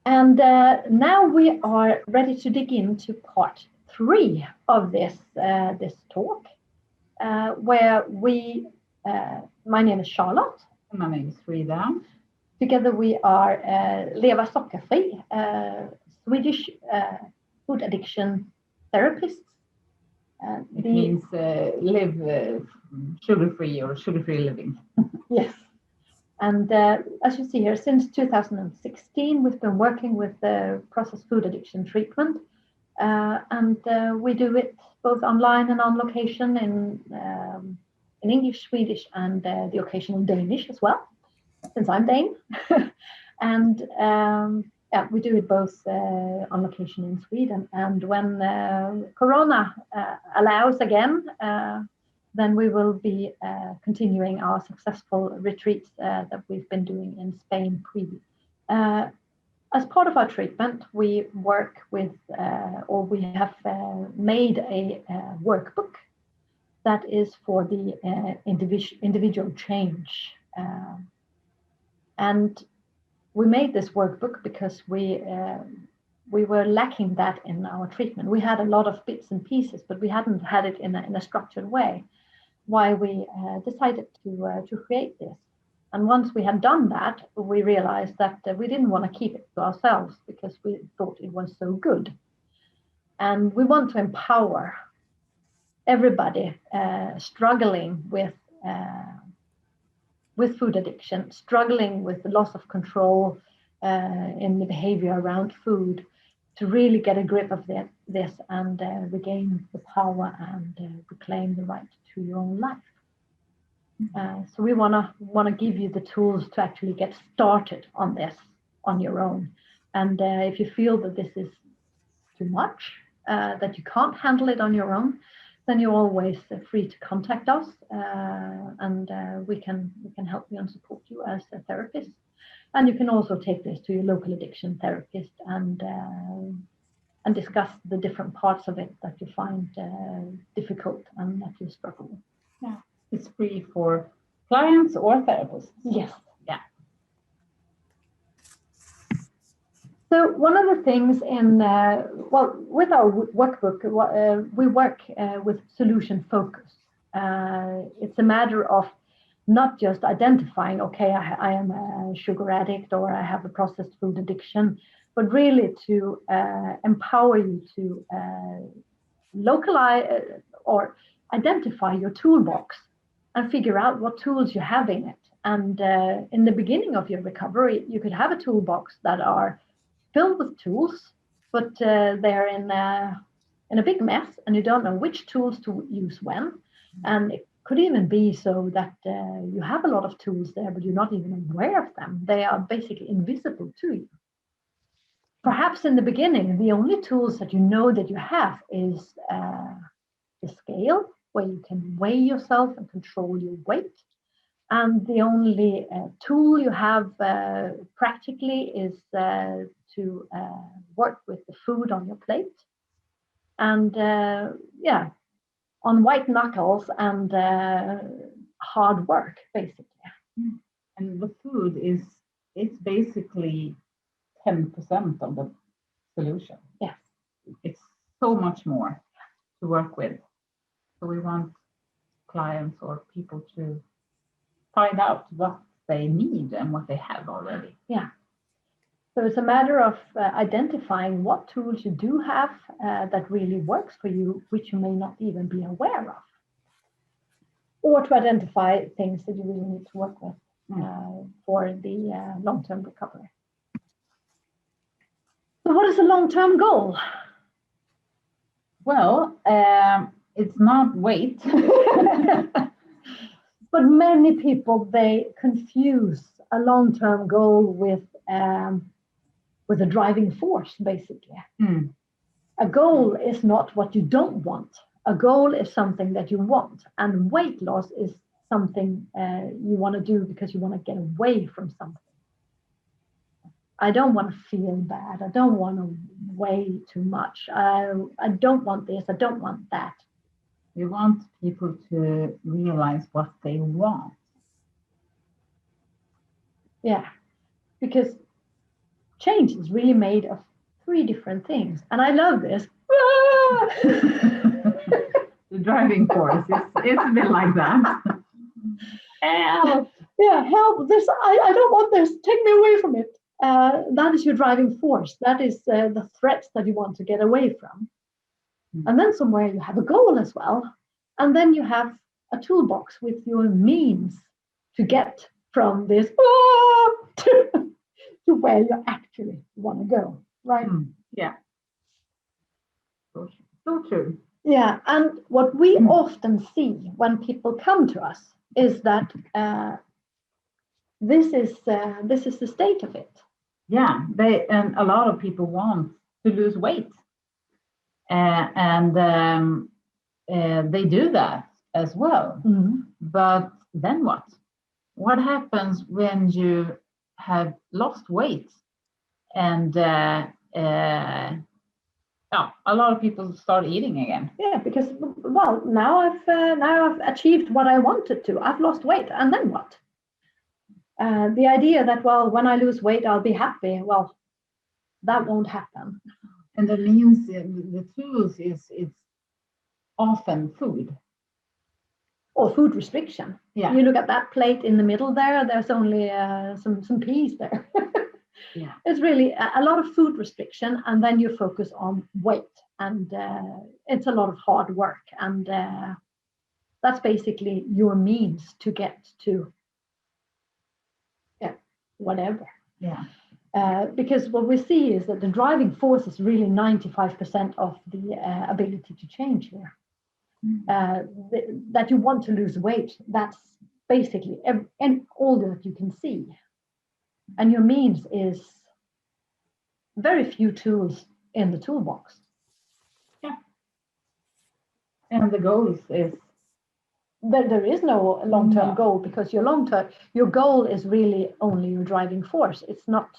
And now we are ready to dig into part 3 of this talk, where my name is Charlotte. My name is Frida. Together we are Leva Sockerfri, Swedish food addiction therapists. It means live sugar-free or sugar-free living. Yes. And as you see here, since 2016, we've been working with processed food addiction treatment. And we do it both online and on location in English, Swedish, and the occasional Danish as well, since I'm Dane. And yeah, we do it both on location in Sweden. And when Corona allows again, then we will be continuing our successful retreats that we've been doing in Spain previously. As part of our treatment, we work with, or we have made a workbook that is for the individual change. And we made this workbook because we were lacking that in our treatment. We had a lot of bits and pieces, but we hadn't had it in a structured way. Why we decided to create this. And once we had done that, we realized that we didn't want to keep it to ourselves because we thought it was so good. And we want to empower everybody struggling with food addiction, struggling with the loss of control in the behavior around food, to really get a grip of this and regain the power and reclaim the right to your own life. So we wanna give you the tools to actually get started on this on your own. And if you feel that this is too much, that you can't handle it on your own, then you're always free to contact us, and we can help you and support you as a therapist. And you can also take this to your local addiction therapist and discuss the different parts of it that you find difficult and that you struggle with. Yeah, it's free for clients or therapists. Yes. Yeah. So one of the things in, with our workbook, we work with solution focus. It's a matter of not just identifying, okay, I am a sugar addict or I have a processed food addiction, but really to empower you to localize or identify your toolbox and figure out what tools you have in it. And in the beginning of your recovery, you could have a toolbox that are filled with tools, but they're in a big mess and you don't know which tools to use when. And it could even be so that you have a lot of tools there, but you're not even aware of them. They are basically invisible to you. Perhaps in the beginning, the only tools that you know that you have is the scale, where you can weigh yourself and control your weight. And the only tool you have practically is to work with the food on your plate. And yeah, on white knuckles and hard work, basically. And the food it's basically 10% of the solution. Yes. It's so much more to work with. So we want clients or people to find out what they need and what they have already. Yeah. So it's a matter of identifying what tools you do have that really works for you, which you may not even be aware of. Or to identify things that you really need to work with for the long-term recovery. So what is a long-term goal? Well, it's not weight. But many people, they confuse a long-term goal with a driving force, basically. A goal is not what you don't want. A goal is something that you want. And weight loss is something you want to do because you want to get away from something. I don't want to feel bad. I don't want to weigh too much. I don't want this. I don't want that. We want people to realize what they want. Yeah, because change is really made of 3 different things. And I love this. The driving force, it's a bit like that. Help! Yeah, help! This I don't want this. Take me away from it. That is your driving force. That is the threats that you want to get away from. And then somewhere you have a goal as well. And then you have a toolbox with your means to get from this to where you actually want to go, right? Yeah. So true. Yeah, and what we often see when people come to us is that this is the state of it. Yeah, and a lot of people want to lose weight, and they do that as well. But then what? What happens when you have lost weight? And a lot of people start eating again. Yeah, because well, now I've achieved what I wanted to. I've lost weight, and then what? The idea that, well, when I lose weight, I'll be happy. Well, that won't happen. And the means, the tools is it's often food. Or food restriction. Yeah. You look at that plate in the middle there, there's only some peas there. Yeah. It's really a lot of food restriction, and then you focus on weight, and it's a lot of hard work, and that's basically your means to get to whatever. Yeah. Because what we see is that the driving force is really 95% of the ability to change here. That you want to lose weight, that's basically all that you can see. And your means is very few tools in the toolbox. Yeah. And the goals is? There is no long-term goal, because your goal is really only your driving force. It's not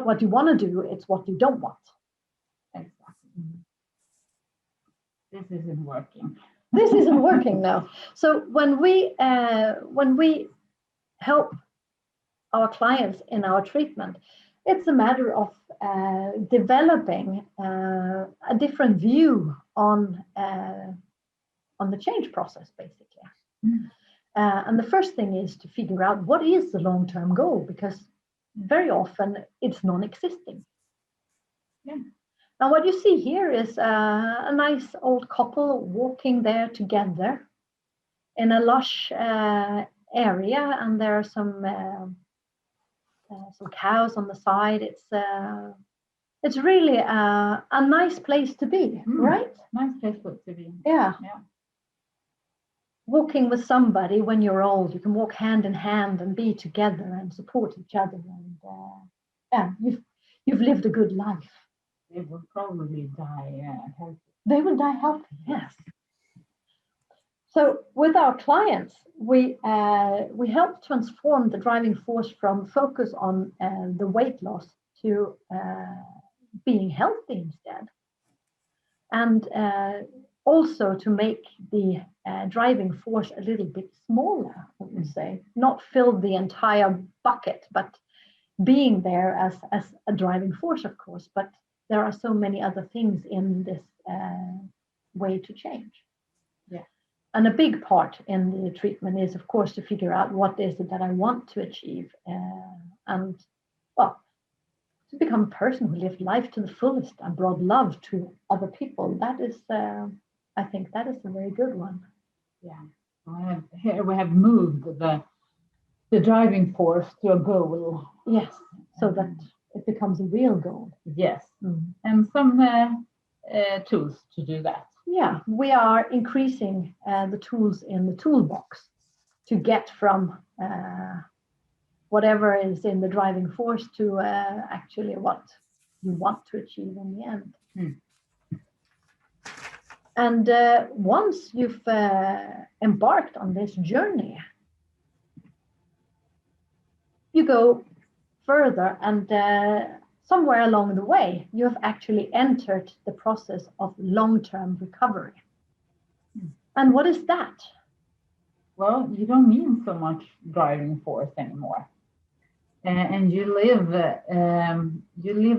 what you want to do, it's what you don't want. Exactly. This isn't working. This isn't working now. So when we help our clients in our treatment, it's a matter of developing a different view on the change process, basically. And the first thing is to figure out what is the long-term goal, because very often it's non-existing. Yeah. Now what you see here is a nice old couple walking there together in a lush area, and there are some cows on the side. It's really a nice place to be, right? Nice place to be. Yeah. Walking with somebody when you're old, you can walk hand in hand and be together and support each other, and you've lived a good life. They will probably die healthy. They will die healthy, yes. So with our clients, we help transform the driving force from focus on the weight loss to being healthy instead, and also to make the driving force a little bit smaller, I would say. Not fill the entire bucket, but being there as a driving force, of course. But there are so many other things in this way to change. Yeah. And a big part in the treatment is, of course, to figure out what is it that I want to achieve, and, well, to become a person who lived life to the fullest and brought love to other people. That is, I think that is a very good one. Yeah. Here we have moved the driving force to a goal. Yes, so that it becomes a real goal. Yes. And some tools to do that. Yeah, we are increasing the tools in the toolbox to get from whatever is in the driving force to actually what you want to achieve in the end. And once you've embarked on this journey, you go further, and somewhere along the way, you have actually entered the process of long-term recovery. And what is that? Well, you don't need so much driving force anymore. and you live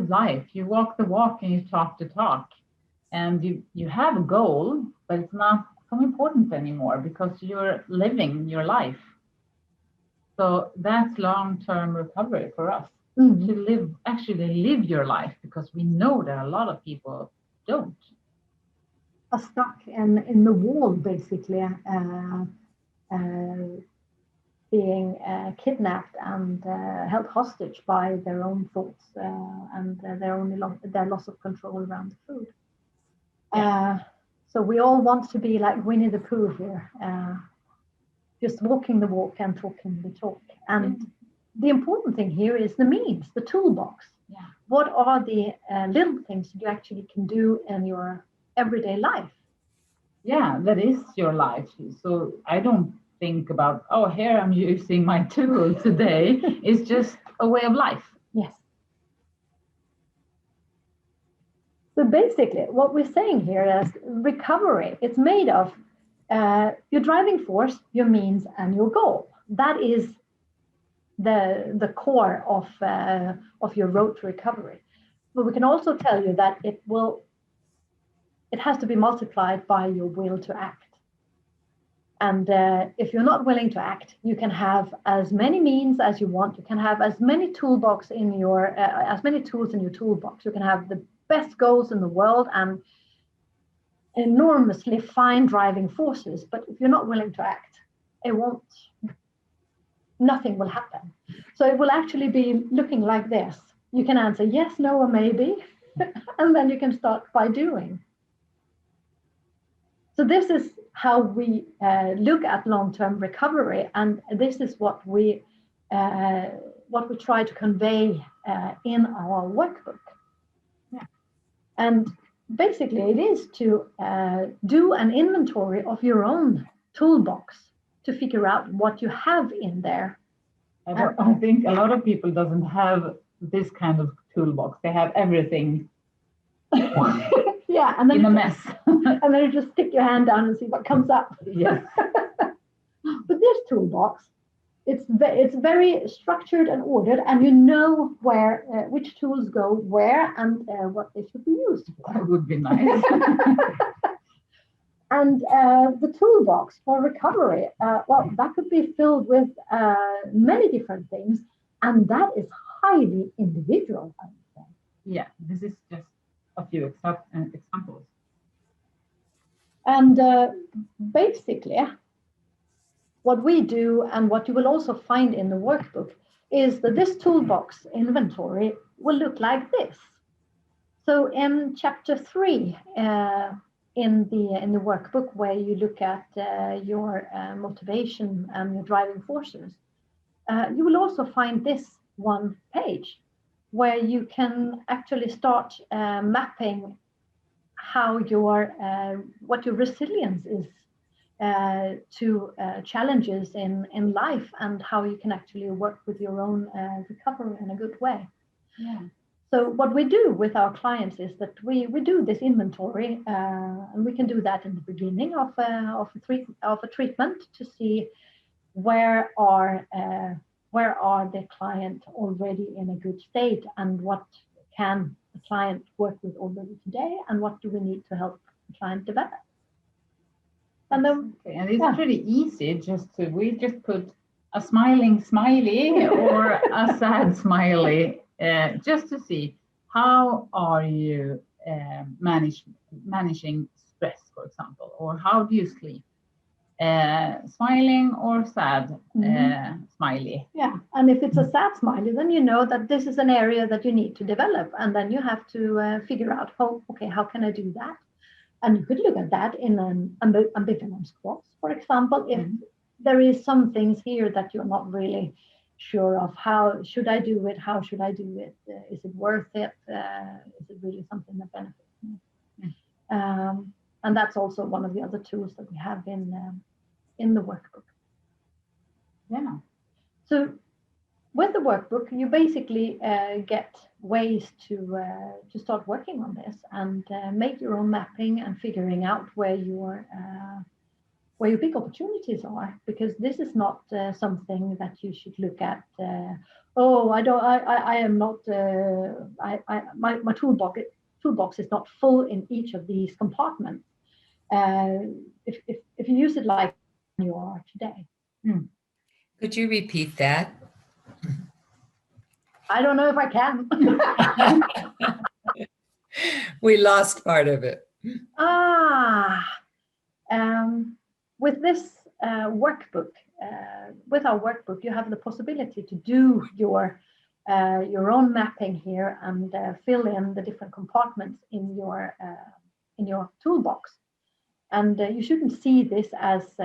life. You walk the walk and you talk the talk, and you have a goal, but it's not so important anymore because you're living your life. So that's long-term recovery for us, to actually live your life, because we know that a lot of people don't. Are stuck in the wall, basically, being kidnapped and held hostage by their own thoughts and their loss of control around the food. So we all want to be like Winnie the Pooh here, just walking the walk and talking the talk. And the important thing here is the means, the toolbox. Yeah. What are the little things you actually can do in your everyday life? Yeah, that is your life. So I don't think about, oh, here I'm using my tool today. It's just a way of life. Yes. So basically, what we're saying here is recovery. It's made of your driving force, your means, and your goal. That is the core of your road to recovery. But we can also tell you that it has to be multiplied by your will to act. And if you're not willing to act, you can have as many means as you want. You can have as many tools in your toolbox. You can have the best goals in the world and enormously fine driving forces. But if you're not willing to act, nothing will happen. So it will actually be looking like this. You can answer yes, no, or maybe, and then you can start by doing. So this is how we look at long-term recovery, and this is what we try to convey in our workbook. Yeah. And basically, it is to do an inventory of your own toolbox to figure out what you have in there. I think a lot of people doesn't have this kind of toolbox. They have everything. Yeah, and then in a mess. And then you just stick your hand down and see what comes up. Yes. But this toolbox, it's very structured and ordered, and you know where which tools go where and what they should be used for. That would be nice. And the toolbox for recovery, that could be filled with many different things, and that is highly individual, I would say. Yeah, this is just a few examples. And basically, what we do and what you will also find in the workbook is that this toolbox inventory will look like this. So in chapter 3 in the workbook, where you look at your motivation and your driving forces, you will also find this one page where you can actually start mapping how what your resilience is to challenges in life, and how you can actually work with your own recovery in a good way. Yeah. So what we do with our clients is that we do this inventory, and we can do that in the beginning of a treatment to see where are the client already in a good state, and what can the client work with already today, and what do we need to help the client develop. And then, and it's pretty easy. We just put a smiling smiley or a sad smiley, just to see how are you managing stress, for example, or how do you sleep. Smiling or sad smiley. Yeah, and if it's a sad smiley, then you know that this is an area that you need to develop, and then you have to figure out how can I do that. And you could look at that in an ambivalence clause, for example, if there is some things here that you're not really sure of. How should I do it? How should I do it? Is it worth it? Is it really something that benefits me? And that's also one of the other tools that we have in the workbook. Yeah. So with the workbook, you basically get ways to start working on this and make your own mapping and figuring out where your where your big opportunities are, because this is not something that you should look at. Oh, I am not. My toolbox is not full in each of these compartments. If you use it like you are today. Could you repeat that? I don't know if I can. We lost part of it. With this workbook, with our workbook, you have the possibility to do your own mapping here and fill in the different compartments in your toolbox. And you shouldn't see this as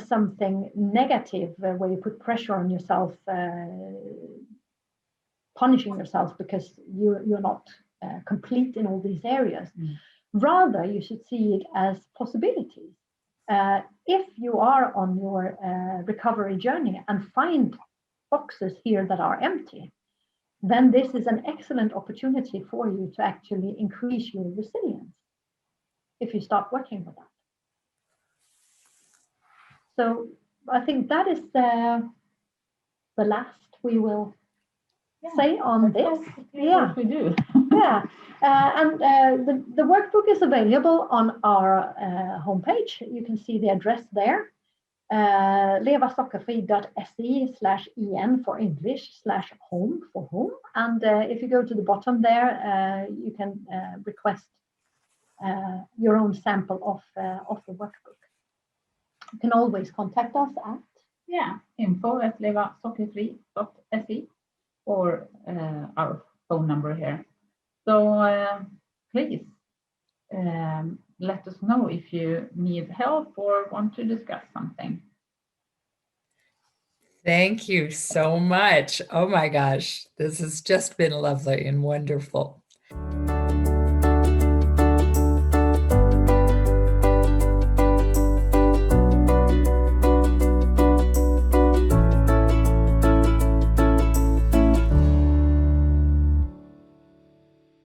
something negative where you put pressure on yourself, punishing yourself because you're not complete in all these areas. Rather, you should see it as possibilities. If you are on your recovery journey and find boxes here that are empty, then this is an excellent opportunity for you to actually increase your resilience if you start working with that. So I think that is the last we will say on this. Yeah, we do. Yeah, and the workbook is available on our homepage. You can see the address there, levasockerfri.se/en for English/home for home. And if you go to the bottom there, you can request your own sample of the workbook. You can always contact us at info@levasockerfri.se or our phone number here. So please let us know if you need help or want to discuss something. Thank you so much. Oh my gosh, this has just been lovely and wonderful.